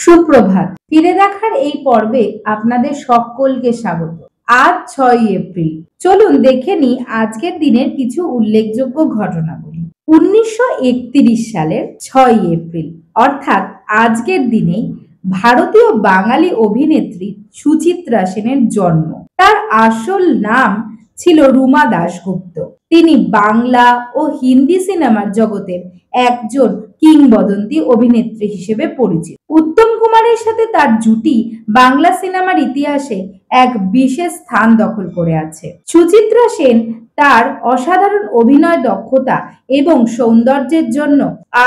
সুপ্রভাত। ফিরে দেখার এই পর্বে আপনাদের সকলকে স্বাগত। আজ 6ই এপ্রিল। চলুন দেখে নিই আজকের দিনের কিছু উল্লেখযোগ্য ঘটনাবলী। 1931 সালের 6ই এপ্রিল অর্থাৎ আজকের দিনেই ভারতীয় বাঙালি অভিনেত্রী সুচিত্রা সেনের জন্ম। তার আসল নাম ছিল রুমা দাশগুপ্ত। তিনি বাংলা ও হিন্দি সিনেমার জগতের একজন কিংবদন্তি অভিনেত্রী হিসেবে পরিচিত। উত্তম কুমারের সাথে তার জুটি বাংলা সিনেমার ইতিহাসে এক বিশেষ স্থান দখল করে আছে। সুচিত্রা সেন তার অসাধারণ অভিনয় দক্ষতা এবং সৌন্দর্যের জন্য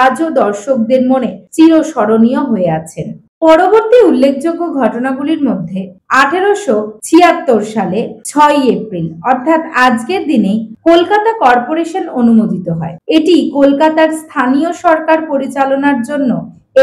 আজও দর্শকদের মনে চিরস্মরণীয় হয়ে আছেন। পরবর্তী উল্লেখযোগ্য ঘটনাগুলির মধ্যে 1876 সালে 6ই এপ্রিল অর্থাৎ আজকের দিনেই কলকাতা কর্পোরেশন অনুমোদিত হয়। এটি কলকাতার স্থানীয় সরকার পরিচালনার জন্য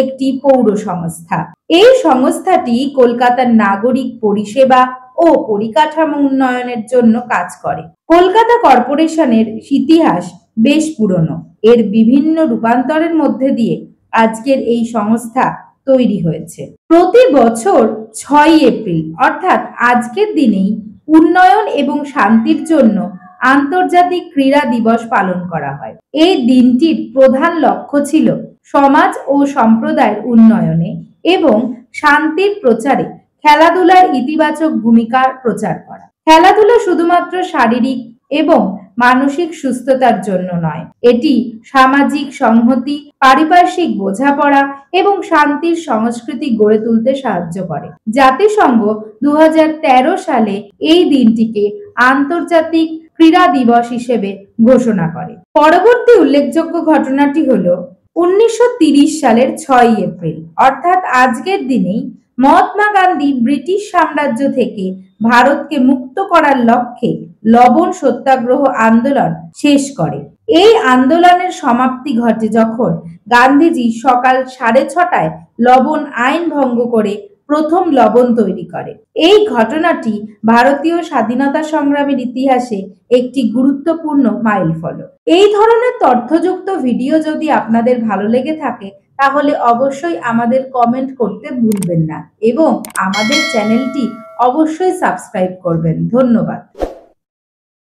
একটি পৌর সংস্থা। এই সংস্থাটি কলকাতার নাগরিক পরিষেবা ও পরিকাঠামো উন্নয়নের জন্য কাজ করে। কলকাতা কর্পোরেশনের ইতিহাস বেশ পুরনো। এর বিভিন্ন রূপান্তরের মধ্যে দিয়ে আজকের এই সংস্থা তৈরি হয়েছে। প্রতি বছর 6ই এপ্রিল অর্থাৎ আজকের দিনেই উন্নয়ন এবং শান্তির জন্য আন্তর্জাতিক ক্রীড়া দিবস পালন করা হয়। এই দিনটির প্রধান লক্ষ্য ছিল সমাজ ও সম্প্রদায়ের উন্নয়নে এবং শান্তির প্রচারে খেলাধুলার ইতিবাচক ভূমিকার প্রচার করা। খেলাধুলা শুধুমাত্র শারীরিক এবং মানসিক সুস্থতার জন্য নয়, এটি সামাজিক সংহতি, পারিপার্শ্বিক বোঝাপড়া এবং শান্তির সংস্কৃতি গড়ে তুলতে সাহায্য করে। জাতিসংঘ 2013 সালে এই দিনটিকে আন্তর্জাতিক ক্রীড়া দিবস হিসেবে ঘোষণা করে। পরবর্তী উল্লেখযোগ্য ঘটনাটি হলো 1930 সালের 6ই এপ্রিল অর্থাৎ আজকের দিনেই মহাত্মা গান্ধী ব্রিটিশ সাম্রাজ্য থেকে ভারতকে মুক্ত করার লক্ষ্যে লবণ সত্যাগ্রহ আন্দোলন শেষ করে। এই আন্দোলনের সমাপ্তি ঘটে যখন গান্ধীজি সকাল 6:30টায় লবণ আইন ভঙ্গ করে প্রথম লবণ তৈরি করে। এই ঘটনাটি ভারতীয় স্বাধীনতা সংগ্রামের ইতিহাসে একটি গুরুত্বপূর্ণ মাইলফলক। এই ধরনের তথ্যযুক্ত ভিডিও যদি আপনাদের ভালো লেগে থাকে তাহলে অবশ্যই আমাদের কমেন্ট করতে ভুলবেন না এবং আমাদের চ্যানেলটি অবশ্যই সাবস্ক্রাইব করবেন। ধন্যবাদ।